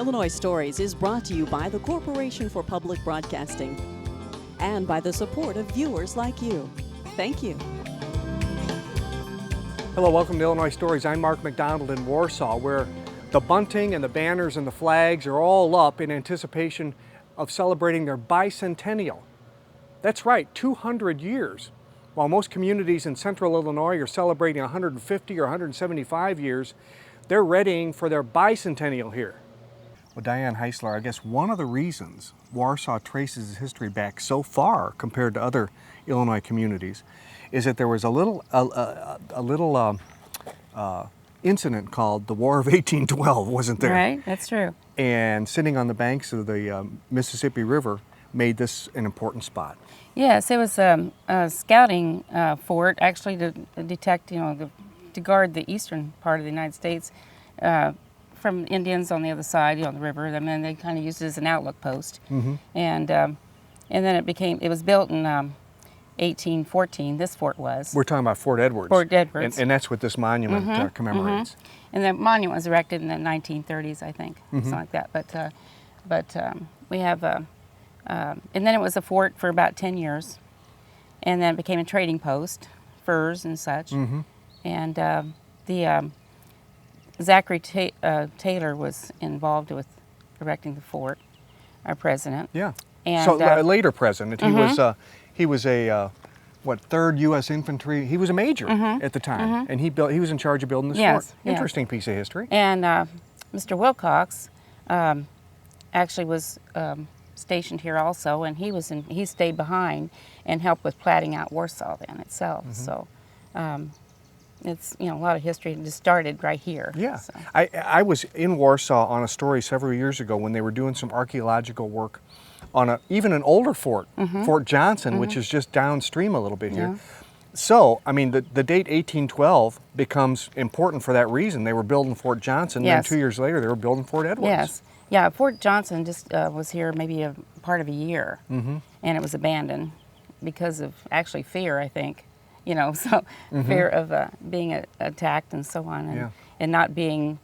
Illinois Stories is brought to you by the Corporation for Public Broadcasting and by the support of viewers like you. Thank you. Hello, welcome to Illinois Stories. I'm Mark McDonald in Warsaw, where the bunting and the banners and the flags are all up in anticipation of celebrating their bicentennial. That's right, 200 years. While most communities in central Illinois are celebrating 150 or 175 years, they're readying for their bicentennial here. Well, Diane Heisler, I guess one of the reasons Warsaw traces its history back so far compared to other Illinois communities is that there was a little incident called the War of 1812, wasn't there? Right, that's true. And sitting on the banks of the Mississippi River made this an important spot. Yes, it was a scouting fort, actually to detect, to guard the eastern part of the United States from Indians on the other side, the river. I mean, they kind of used it as an outlook post. Mm-hmm. And then it was built in 1814, this fort was. We're talking about Fort Edwards. Fort Edwards. And that's what this monument commemorates. Mm-hmm. And the monument was erected in the 1930s, I think, something like that. But we have, and then it was a fort for about 10 years. And then it became a trading post, furs and such. Mm-hmm. And Zachary Taylor was involved with erecting the fort, our president. Yeah. And, so a later president. He was a 3rd U.S. Infantry. He was a major at the time, and he was in charge of building this fort. Interesting piece of history. And Mr. Wilcox actually was stationed here also, and he stayed behind and helped with platting out Warsaw then itself. So it's a lot of history, and it just started right here. Yeah, so. I was in Warsaw on a story several years ago when they were doing some archaeological work on even an older fort, Fort Johnson, which is just downstream a little bit here. So, I mean, the date 1812 becomes important for that reason. They were building Fort Johnson, then 2 years later they were building Fort Edwards. Yes, yeah, Fort Johnson just was here maybe a part of a year, and it was abandoned because of actually fear, I think. Fear of being attacked and so on, and not being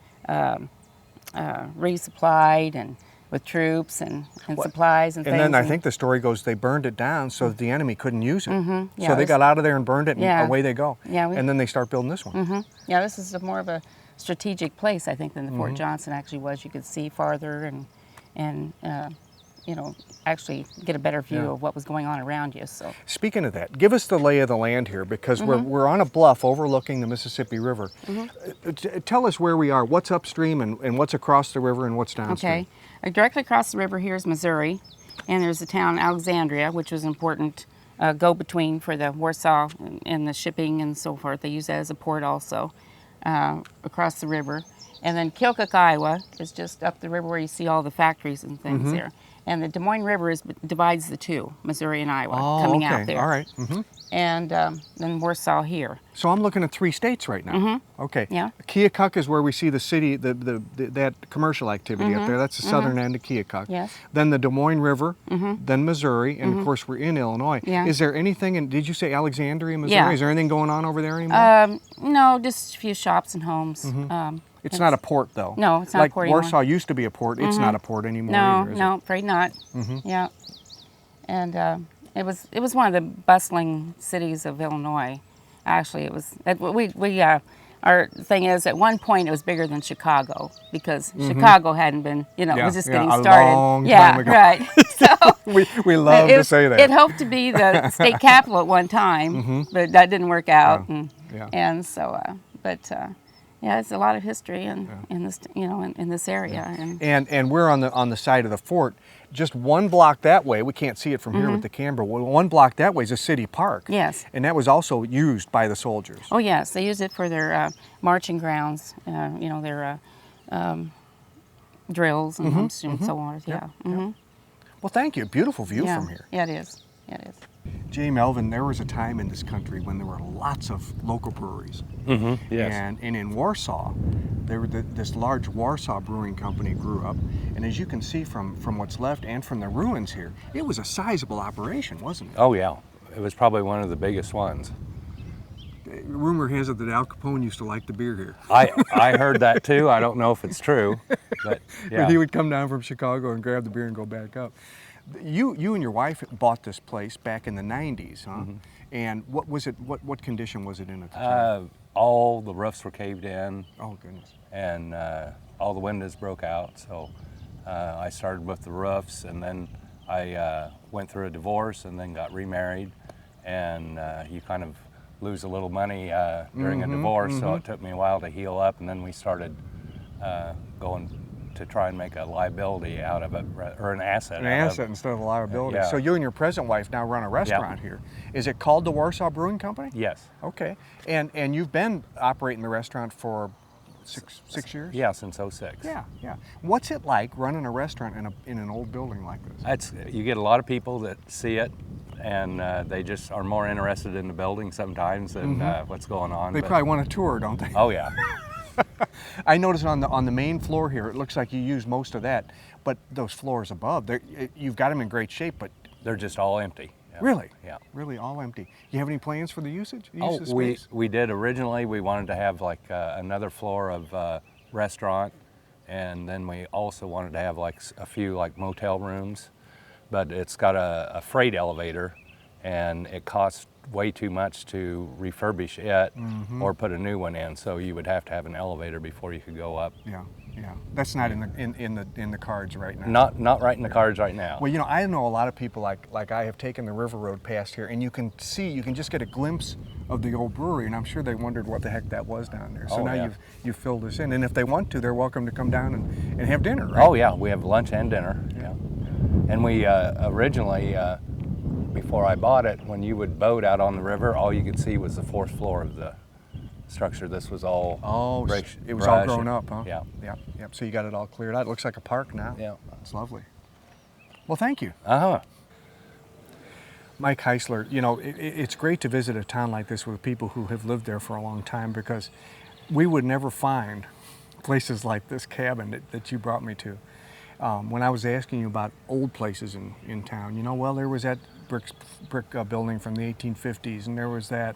resupplied and with troops and supplies and things. And then I think the story goes they burned it down so that the enemy couldn't use it. Yeah, so they got out of there and burned it, and away they go. Yeah, and then they start building this one. Yeah, this is more of a strategic place, I think, than the Fort Johnson actually was. You could see farther and actually get a better view of what was going on around you. So, speaking of that, give us the lay of the land here, because we're on a bluff overlooking the Mississippi River. Tell us where we are, what's upstream and what's across the river and what's downstream. Okay, directly across the river here is Missouri, and there's the town Alexandria, which was an important go-between for the Warsaw and the shipping and so forth. They use that as a port also across the river. And then Keokuk, Iowa is just up the river where you see all the factories and things there. And the Des Moines River divides the two, Missouri and Iowa, coming out there. All right. And then Warsaw here. So I'm looking at 3 states right now. Okay. Yeah. Keokuk is where we see the city, that commercial activity up there. That's the southern end of Keokuk. Yes. Then the Des Moines River, then Missouri, and of course we're in Illinois. Yeah. Is there anything, did you say Alexandria, Missouri? Yeah. Is there anything going on over there anymore? No, just a few shops and homes. It's not a port, though. No, it's not a port anymore. Like Warsaw used to be a port. It's not a port anymore either, is it? Afraid not. Yeah. And it was one of the bustling cities of Illinois. Actually, it was. Our thing is, at one point, it was bigger than Chicago, because Chicago hadn't been, it was just getting started. A long time ago. Right. So we love to say that. It hoped to be the state capital at one time, but that didn't work out. And so, yeah, it's a lot of history in this, in this area. And we're on the side of the fort. Just one block that way, we can't see it from here with the camera. One block that way is a city park. Yes. And that was also used by the soldiers. Oh yes, they used it for their marching grounds. Their drills and so on. Yeah. Well, thank you. Beautiful view from here. Yeah, it is. Yeah, it is. Jay Melvin, there was a time in this country when there were lots of local breweries. Yes. And in Warsaw, this large Warsaw Brewing Company grew up. And as you can see from what's left and from the ruins here, it was a sizable operation, wasn't it? Oh, yeah. It was probably one of the biggest ones. rumor has it that Al Capone used to like the beer here. I heard that too. I don't know if it's true, but yeah. But he would come down from Chicago and grab the beer and go back up. You and your wife bought this place back in the 90s, huh? Mm-hmm. And what was it? What condition was it in at the time? All the roofs were caved in. Oh goodness. And all the windows broke out. So I started with the roofs, and then I went through a divorce and then got remarried. And you kind of lose a little money during a divorce, so it took me a while to heal up, and then we started going to try and make a liability out of it, or an asset. An asset instead of a liability. Yeah. So you and your present wife now run a restaurant here. Is it called the Warsaw Brewing Company? Yes. Okay. And you've been operating the restaurant for six years? Yeah, since '06. Yeah, yeah. What's it like running a restaurant in an old building like this? You get a lot of people that see it, and they just are more interested in the building sometimes than what's going on. They probably want a tour, don't they? Oh yeah. I noticed on the main floor here, it looks like you use most of that, but those floors above, you've got them in great shape, but they're just all empty. Yeah. Really? Yeah. Really all empty. You have any plans for the usage? We did originally. We wanted to have like another floor of restaurant, and then we also wanted to have like a few like motel rooms, but it's got a freight elevator, and it costs way too much to refurbish it or put a new one in. So you would have to have an elevator before you could go up. Yeah, yeah. That's not in the cards right now. Not right in the cards right now. Well, you know, I know a lot of people like I have taken the river road past here, and you can just get a glimpse of the old brewery, and I'm sure they wondered what the heck that was down there. So now you've filled us in, and if they want to, they're welcome to come down and have dinner, right? Oh yeah, we have lunch and dinner. Yeah. And we originally, before I bought it, when you would boat out on the river, all you could see was the fourth floor of the structure. This was all it was all grown up, huh? Yeah. Yeah. Yep. So you got it all cleared out. It looks like a park now. Yeah. It's lovely. Well, thank you. Uh-huh. Mike Heisler, you know, it's great to visit a town like this with people who have lived there for a long time, because we would never find places like this cabin that you brought me to. When I was asking you about old places in town, you know, well, there was that brick building from the 1850s, and there was that,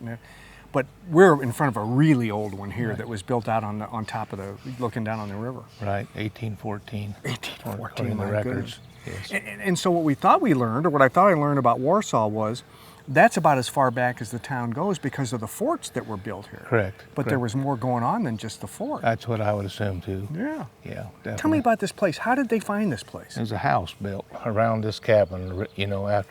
but we're in front of a really old one here that was built out on top of looking down on the river. Right, 1814. 1814, my the records. goodness. Yes. And so what we thought we learned, or what I thought I learned about Warsaw, was that's about as far back as the town goes because of the forts that were built here. Correct. But there was more going on than just the fort. That's what I would assume too. Yeah. Yeah, definitely. Tell me about this place. How did they find this place? There's a house built around this cabin, you know,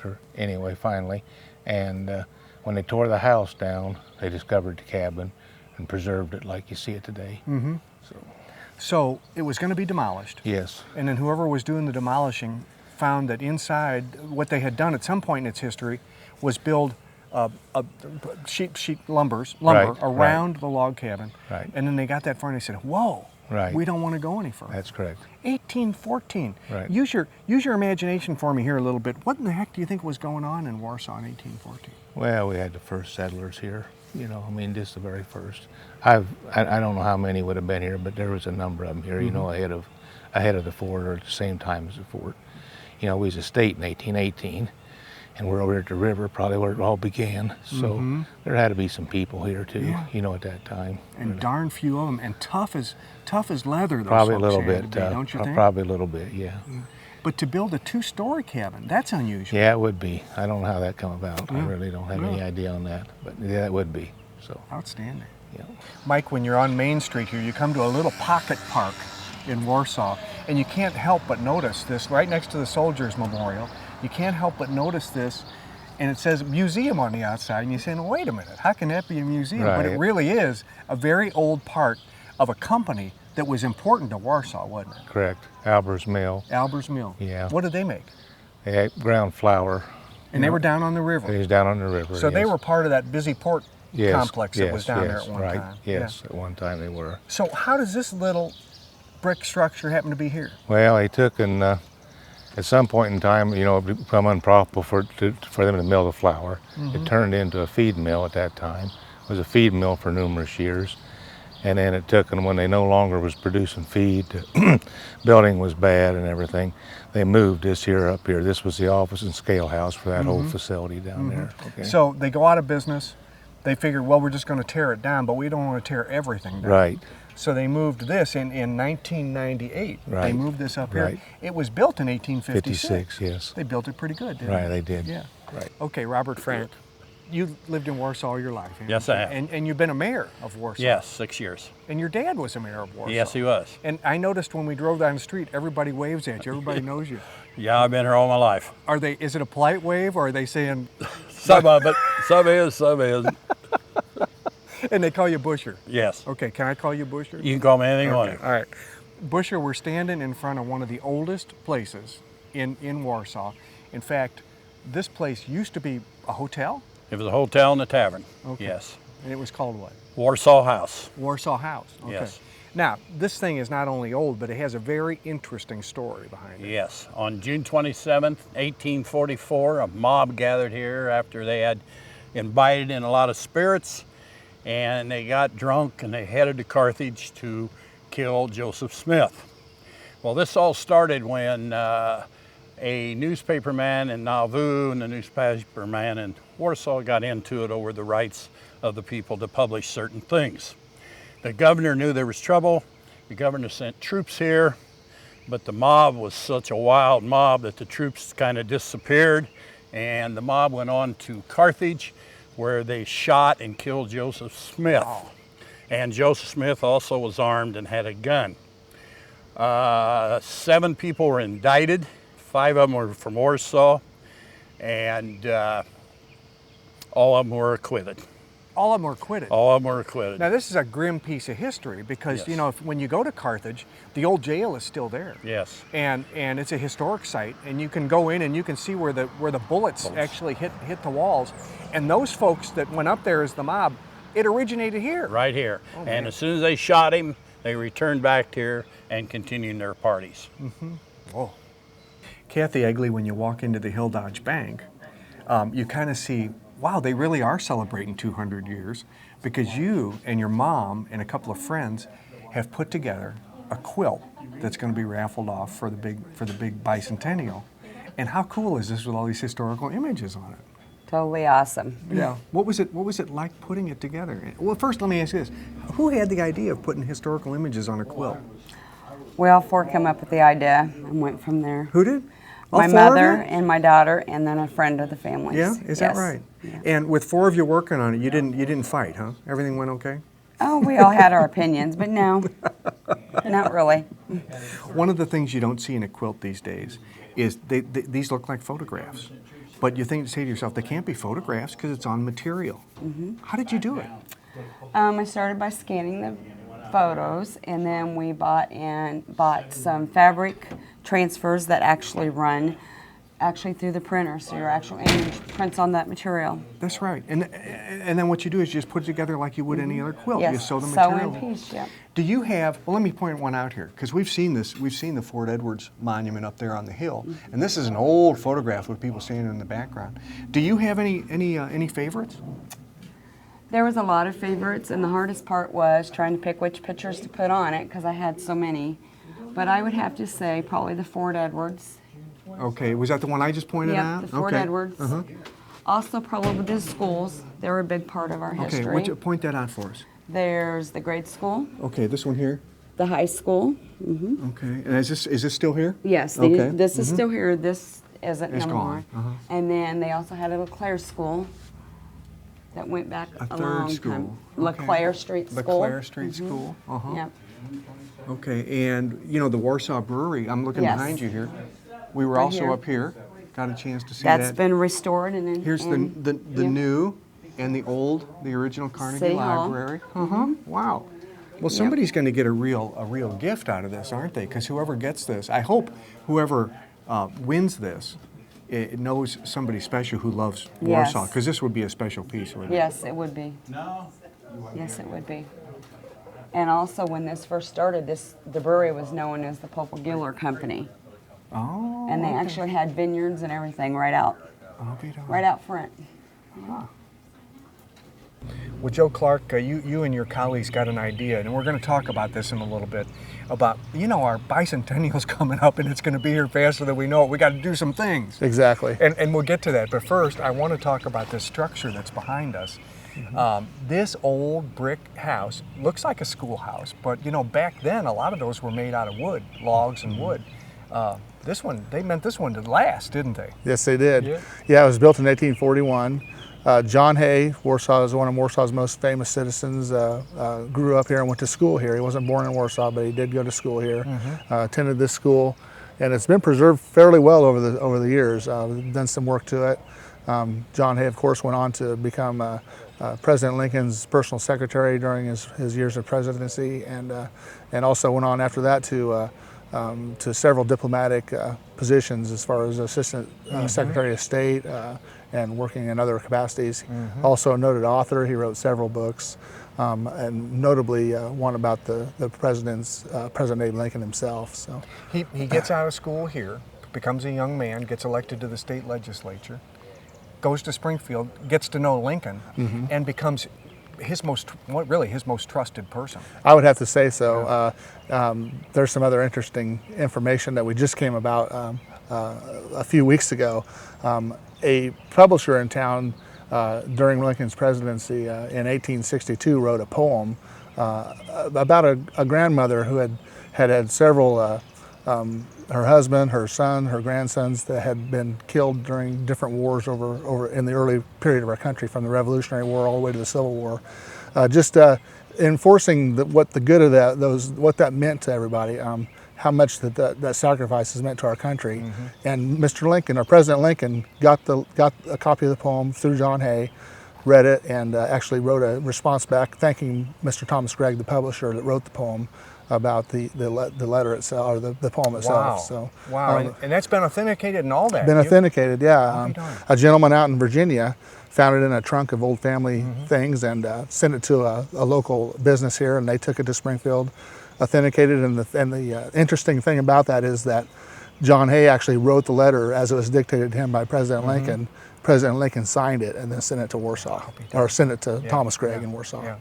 finally. And when they tore the house down, they discovered the cabin and preserved it like you see it today. Mm-hmm. So it was going to be demolished. Yes. And then whoever was doing the demolishing found that inside, what they had done at some point in its history was build sheet lumber around the log cabin. Right. And then they got that far and they said, whoa, we don't want to go any further. That's correct. 1814. Right. Use your imagination for me here a little bit. What in the heck do you think was going on in Warsaw in 1814? Well, we had the first settlers here. You know, I mean, just the very first. I don't know how many would have been here, but there was a number of them here. You know, ahead of the fort, or at the same time as the fort. You know, we was a state in 1818, and we're over at the river, probably where it all began. So there had to be some people here too. You know, at that time. And darn few of them, and tough as leather. Those probably a folks little had bit. to be, don't you think? Probably a little bit, yeah. But to build a two-story cabin, that's unusual. Yeah, it would be. I don't know how that come about. I really don't have any idea on that. But yeah, it would be. So outstanding. Yeah. Mike, when you're on Main Street here, you come to a little pocket park in Warsaw, and you can't help but notice this right next to the Soldiers Memorial. You can't help but notice this, and it says museum on the outside, and you say, no, wait a minute, how can that be a museum? Right. But it really is a very old part of a company that was important to Warsaw, wasn't it? Correct. Alber's Mill. Alber's Mill. Yeah. What did they make? They had ground flour. And they were down on the river. They was down on the river. So they were part of that busy port complex that was down there at one right. time. Yes, at one time they were. So how does this little brick structure happen to be here? Well, they took and at some point in time, you know, it became unprofitable for them to mill the flour. It turned into a feed mill at that time. It was a feed mill for numerous years. And then it took, and when they no longer was producing feed, building was bad and everything, they moved this here up here. This was the office and scale house for that whole facility down there. Okay. So they go out of business, they figured, well, we're just going to tear it down, but we don't want to tear everything down. Right. So they moved this in 1998. Right. They moved this up here. Right. It was built in 1856. 56, yes. They built it pretty good, didn't Right, they? they did. Yeah. Right. Okay, Robert Frank, you lived in Warsaw all your life. haven't Yes, you? I have. And you've been a mayor of Warsaw. Yes, 6 years. And your dad was a mayor of Warsaw. Yes, he was. And I noticed when we drove down the street, everybody waves at you. Everybody knows you. Yeah, I've been here all my life. Is it a polite wave, or are they saying, Some of it, some is, some isn't. and they call you Busher? Yes. Okay, can I call you Busher? You can call me anything you Okay, want. all right. Busher, we're standing in front of one of the oldest places in Warsaw. In fact, this place used to be a hotel, It was a hotel and a tavern. Okay. Yes. and it was called what? Warsaw House. Warsaw House. Okay. Yes. Now, this thing is not only old, but it has a very interesting story behind it. Yes. On June 27th, 1844, a mob gathered here after they had imbibed in a lot of spirits, and they got drunk and they headed to Carthage to kill Joseph Smith. Well, this all started when a newspaperman in Nauvoo and a newspaperman in Warsaw got into it over the rights of the people to publish certain things. The governor knew there was trouble. The governor sent troops here, but the mob was such a wild mob that the troops kind of disappeared, and the mob went on to Carthage, where they shot and killed Joseph Smith. Wow. And Joseph Smith also was armed and had a gun. 7 people were indicted. 5 of them were from Warsaw, and all of them were acquitted. All of them were acquitted. All of them were acquitted. Now, this is a grim piece of history because, Yes. you know, when you go to Carthage, the old jail is still there. Yes. And it's a historic site, and you can go in and you can see where the bullets actually hit the walls. And those folks that went up there as the mob, it originated here. Right here. Oh, And man. as soon as they shot him, they returned back here and continued their parties. Whoa. Kathy Egley, when you walk into the Hill Dodge Bank, you kind of see, wow, they really are celebrating 200 years because you and your mom and a couple of friends have put together a quilt that's going to be raffled off for the big bicentennial. And how cool is this with all these historical images on it? Totally awesome. Yeah. What was it like putting it together? Well, first let me ask you this. Who had the idea of putting historical images on a quilt? Well, 4 came up with the idea and went from there. Who did? All My 4 of mother you? and my daughter, and then a friend of the family's. Yeah, is that Yes. right? Yeah. And with 4 of you working on it, you didn't fight, huh? Everything went okay? Oh, we all had our opinions, but no, not really. One of the things you don't see in a quilt these days is these look like photographs. But you say to yourself, they can't be photographs because it's on material. How did you do it? I started by scanning the photos, and then we bought some fabric transfers that actually run through the printer, so your actual image prints on that material. That's right. And then what you do is you just put it together like you would any other quilt. Yes, You sew the sew material. in piece, yep. Do you have, well, let me point one out here, because we've seen this. We've seen the Fort Edwards Monument up there on the hill, and this is an old photograph with people standing in the background. Do you have any favorites? There was a lot of favorites, and the hardest part was trying to pick which pictures to put on it because I had so many. But I would have to say probably the Fort Edwards. Okay, was that the one I just pointed out? Yep, the Fort Okay. Edwards. Uh-huh. Also probably the schools. They were a big part of our Okay, history. would you point that out for us? There's the grade school, Okay, this one here. the high school. Okay, and is this still here? Yes, Okay. this is still here. This isn't It's no more. gone. Uh-huh. And then they also had a LeClaire school that went back A a third long school. time. Okay. LeClaire Street School. LeClaire Street School. Uh-huh. Yep. Okay, and you know the Warsaw Brewery. I'm looking Yes. behind you here. We were Right also here. up here. Got a chance to see That's that. been restored and then Here's the yeah. new and the old, the original Carnegie City Hall. Library. Wow. Well, somebody's going to get a real gift out of this, aren't they? Because whoever gets this, I hope whoever wins this, it knows somebody special who loves Yes. Warsaw. Because this would be a special piece, wouldn't it? Yes, it would be. Yes, it would be. And also, when this first started, the brewery was known as the Popelgiller Company, Oh. and they actually had vineyards and everything right out front. Well, Joe Clark, you and your colleagues got an idea, and we're going to talk about this in a little bit, about, our bicentennial's coming up, and it's going to be here faster than we know it. We got to do some things. Exactly. And we'll get to that. But first, I want to talk about this structure that's behind us. This old brick house looks like a schoolhouse, but you know, back then a lot of those were made out of wood, logs and wood. This one, they meant this one to last, didn't they? Yes, they did. Yeah, it was built in 1841. John Hay, Warsaw is one of Warsaw's most famous citizens, grew up here and went to school here. He wasn't born in Warsaw, but he did go to school here, attended this school, and it's been preserved fairly well over the years. We've done some work to it. John Hay, of course, went on to become President Lincoln's personal secretary during his years of presidency, and also went on after that to several diplomatic positions as far as Assistant Secretary of State and working in other capacities. Also a noted author, he wrote several books, and notably one about the President Abe Lincoln himself. So he gets out of school here, becomes a young man, gets elected to the state legislature, goes to Springfield, gets to know Lincoln, and becomes his most trusted person. I would have to say so. There's some other interesting information that we just came about a few weeks ago. A publisher in town during Lincoln's presidency in 1862 wrote a poem about a grandmother who had several, her husband, her son, her grandsons that had been killed during different wars over in the early period of our country, from the Revolutionary War all the way to the Civil War. Just enforcing what the good of what that meant to everybody, how much that sacrifice has meant to our country. And Mr. Lincoln, or President Lincoln, got a copy of the poem through John Hay, read it, and actually wrote a response back thanking Mr. Thomas Gregg, the publisher that wrote the poem, about the letter itself, or the poem itself. Wow. So, wow, and that's been authenticated and all that? Been authenticated, yeah. A gentleman out in Virginia found it in a trunk of old family things and sent it to a local business here, and they took it to Springfield, authenticated. And the interesting thing about that is that John Hay actually wrote the letter as it was dictated to him by President Lincoln. President Lincoln signed it and then sent it to Warsaw, or sent it to Thomas Gregg in Warsaw.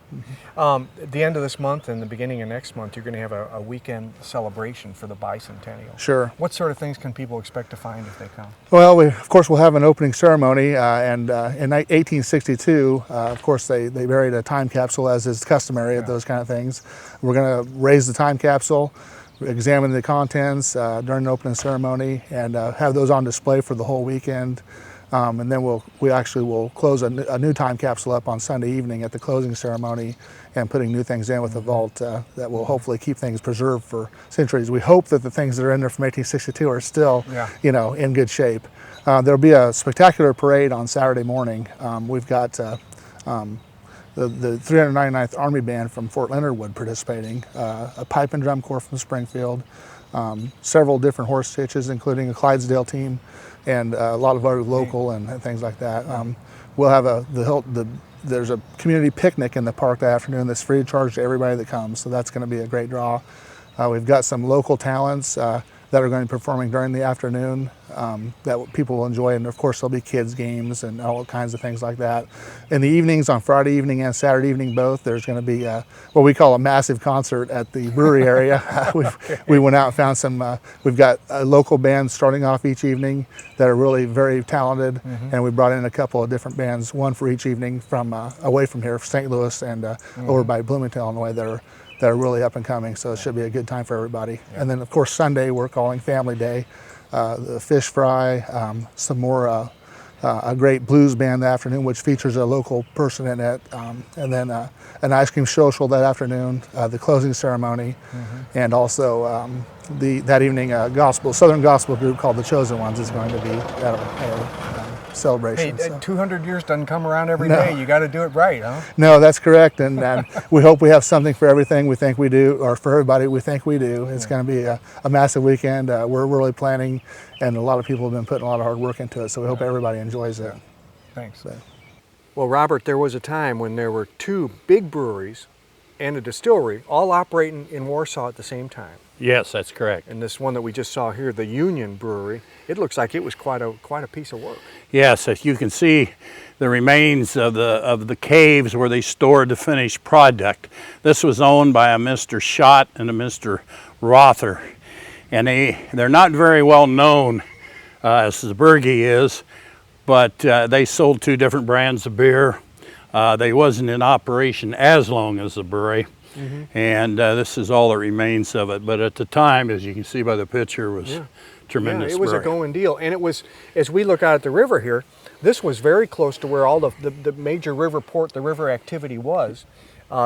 At the end of this month and the beginning of next month, you're going to have a weekend celebration for the Bicentennial. Sure. What sort of things can people expect to find if they come? Well, of course, we'll have an opening ceremony, and in 1862, of course, they buried a time capsule, as is customary at those kind of things. We're going to raise the time capsule, examine the contents during the opening ceremony, and have those on display for the whole weekend. And then we actually will close a new time capsule up on Sunday evening at the closing ceremony, and putting new things in with the vault that will hopefully keep things preserved for centuries. We hope that the things that are in there from 1862 are still, in good shape. There'll be a spectacular parade on Saturday morning. We've got the 399th Army Band from Fort Leonard Wood participating, a pipe and drum corps from Springfield, several different horse hitches, including a Clydesdale team, and a lot of other local and things like that. We'll have there's a community picnic in the park that afternoon that's free of charge to everybody that comes, so that's going to be a great draw. We've got some local talents that are going to be performing during the afternoon that people will enjoy, and of course there'll be kids games and all kinds of things like that. In the evenings, on Friday evening and Saturday evening both, there's going to be what we call a massive concert at the brewery area. We went out and found some, we've got a local band starting off each evening that are really very talented, and we brought in a couple of different bands, one for each evening from away from here, St. Louis and over by Bloomington, Illinois, that are really up and coming, so it should be a good time for everybody. And then of course Sunday we're calling Family Day, the fish fry, some more, a great blues band that afternoon which features a local person in it, and then an ice cream social that afternoon, the closing ceremony, and also that evening a Southern gospel group called the Chosen Ones is going to be at our celebration. Hey, 200 years doesn't come around every day. You got to do it right, huh? No, that's correct, and we hope we have something for everything we think we do, or for everybody we think we do. It's going to be a massive weekend. We're really planning, and a lot of people have been putting a lot of hard work into it, so we hope everybody enjoys it. Thanks. So. Well, Robert, there was a time when there were two big breweries and a distillery all operating in Warsaw at the same time. Yes, that's correct. And this one that we just saw here, the Union Brewery, it looks like it was quite a piece of work. Yes, as you can see, the remains of the caves where they stored the finished product. This was owned by a Mr. Schott and a Mr. Rother, and they're not very well known as Zbergy is, but they sold two different brands of beer. They wasn't in operation as long as the brewery. And this is all that remains of it. But at the time, as you can see by the picture, was tremendous. Yeah, it was brewery. a going deal. And it was, as we look out at the river here, this was very close to where all the major river port, the river activity was.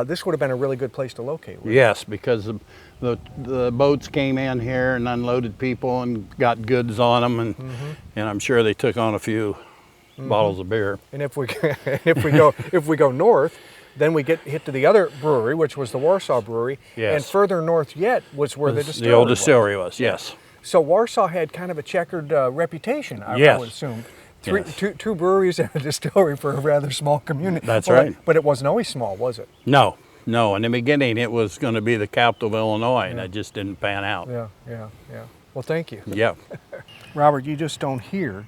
This would have been a really good place to locate. Yes, because the boats came in here and unloaded people and got goods on them, and I'm sure they took on a few bottles of beer. And if we go north, then we get hit to the other brewery, which was the Warsaw Brewery. Yes. And further north yet was where the distillery The old distillery was, yes. So Warsaw had kind of a checkered reputation, I would assume. Two breweries and a distillery for a rather small community. That's right. But it wasn't always small, was it? No. In the beginning, it was going to be the capital of Illinois, and that just didn't pan out. Yeah. Well, thank you. Yeah. Robert, you just don't hear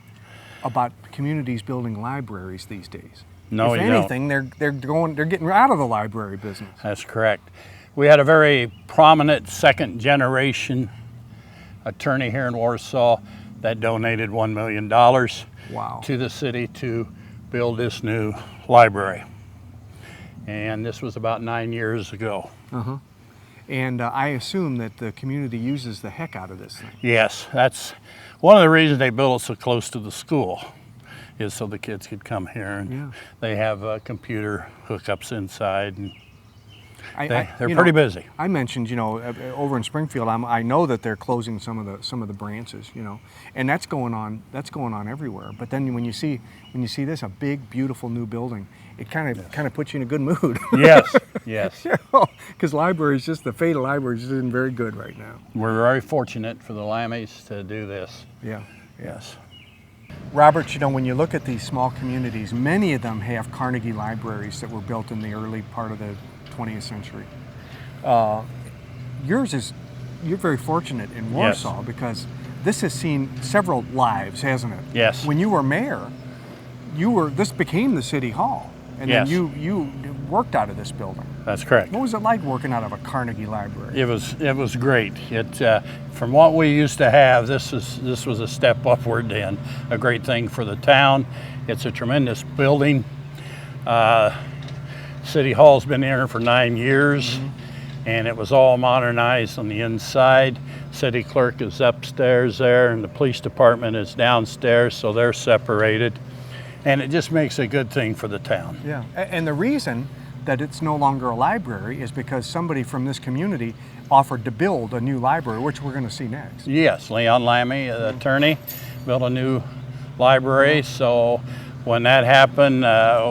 about communities building libraries these days. No, if you anything, they're getting out of the library business. That's correct. We had a very prominent second generation attorney here in Warsaw that donated $1 million to the city to build this new library. And this was about 9 years ago. And I assume that the community uses the heck out of this thing. Yes, that's one of the reasons they built it so close to the school, is so the kids could come here, and they have computer hookups inside, and they're pretty busy. I mentioned, over in Springfield, I know that they're closing some of the branches, and that's going on everywhere. But then when you see this, a big, beautiful new building, it kind of puts you in a good mood. Yes. Because the fate of libraries isn't very good right now. We're very fortunate for the Lammies to do this. Yeah. Yes. Robert, when you look at these small communities, many of them have Carnegie libraries that were built in the early part of the 20th century. You're very fortunate in Warsaw because this has seen several lives, hasn't it? Yes. When you were mayor, this became the city hall, and then you worked out of this building. That's correct. What was it like working out of a Carnegie library? It was great. From what we used to have, this was a step upward and a great thing for the town. It's a tremendous building. City Hall's been here for 9 years, and it was all modernized on the inside. City clerk is upstairs there, and the police department is downstairs, so they're separated. And it just makes a good thing for the town. Yeah, and the reason that it's no longer a library is because somebody from this community offered to build a new library, which we're going to see next. Yes, Leon Lammy, the attorney, built a new library. So when that happened,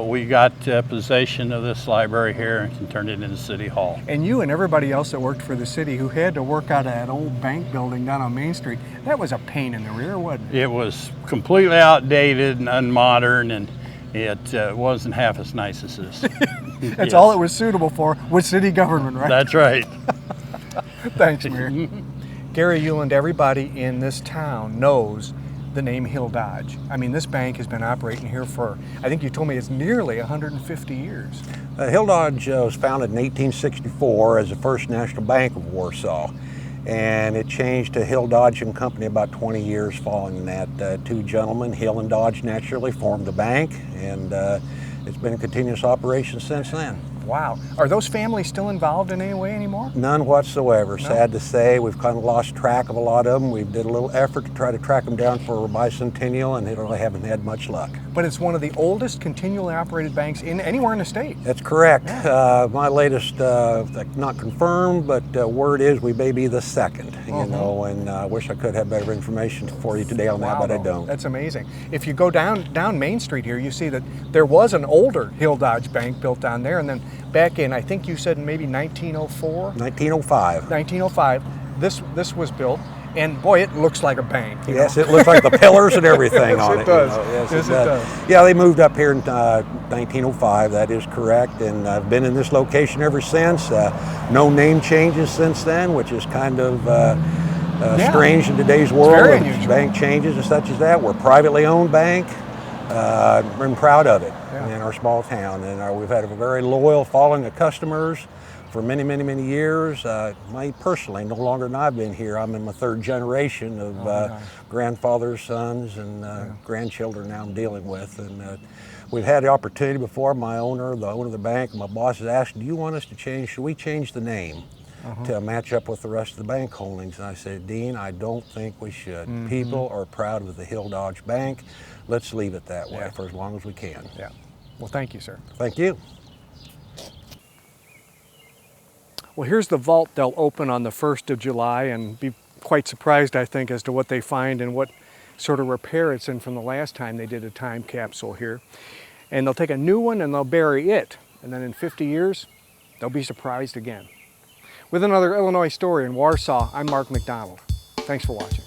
we got possession of this library here and turned it into City Hall. And you and everybody else that worked for the city who had to work out of that old bank building down on Main Street, that was a pain in the rear, wasn't it? It was completely outdated and unmodern, and it wasn't half as nice as this. That's all it was suitable for, was city government, right? That's right. Thanks, Mayor. Gary Euland, everybody in this town knows the name Hill Dodge. I mean, this bank has been operating here for, I think you told me it's nearly 150 years. Hill Dodge was founded in 1864 as the first national bank of Warsaw, and it changed to Hill Dodge and Company about 20 years following that. Two gentlemen, Hill and Dodge, naturally formed the bank, and it's been in continuous operation since then. Wow. Are those families still involved in any way anymore? None whatsoever. No? Sad to say, we've kind of lost track of a lot of them. We did a little effort to try to track them down for a bicentennial, and they really haven't had much luck. But it's one of the oldest continually operated banks anywhere in the state. That's correct. Yeah. My latest, not confirmed, but word is we may be the second, and I wish I could have better information for you today on that, but I don't. That's amazing. If you go down Main Street here, you see that there was an older Hill Dodge bank built down there, and then back in, I think you said maybe 1904? 1905. 1905, this was built, and boy, it looks like a bank. Yes, it looks like the pillars and everything on it. Does. Yes, Yes, it does. Yeah, they moved up here in 1905, that is correct, and I've been in this location ever since. No name changes since then, which is kind of strange in today's world. It's very unusual. Bank changes and such as that. We're a privately owned bank. I'm proud of it in our small town, and we've had a very loyal following of customers for many, many, many years. Me personally, no longer than I've been here, I'm in my third generation of grandfathers, sons, and grandchildren now I'm dealing with. And we've had the opportunity before. My owner, the owner of the bank, my boss has asked, do you want us to change, should we change the name to match up with the rest of the bank holdings? And I said, Dean, I don't think we should. People are proud of the Hill Dodge Bank. Let's leave it that way for as long as we can. Yeah. Well, thank you, sir. Thank you. Well, here's the vault they'll open on the 1st of July and be quite surprised, I think, as to what they find and what sort of repair it's in from the last time they did a time capsule here. And they'll take a new one and they'll bury it. And then in 50 years, they'll be surprised again. With another Illinois story in Warsaw, I'm Mark McDonald. Thanks for watching.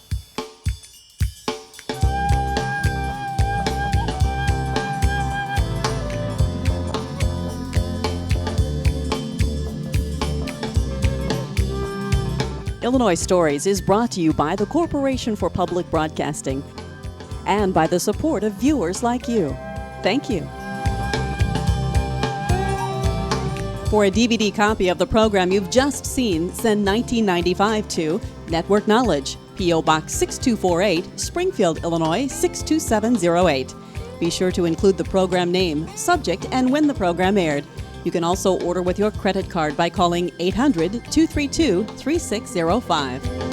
Illinois Stories is brought to you by the Corporation for Public Broadcasting and by the support of viewers like you. Thank you. For a DVD copy of the program you've just seen, send $19.95 to Network Knowledge, P.O. Box 6248, Springfield, Illinois 62708. Be sure to include the program name, subject, and when the program aired. You can also order with your credit card by calling 800-232-3605.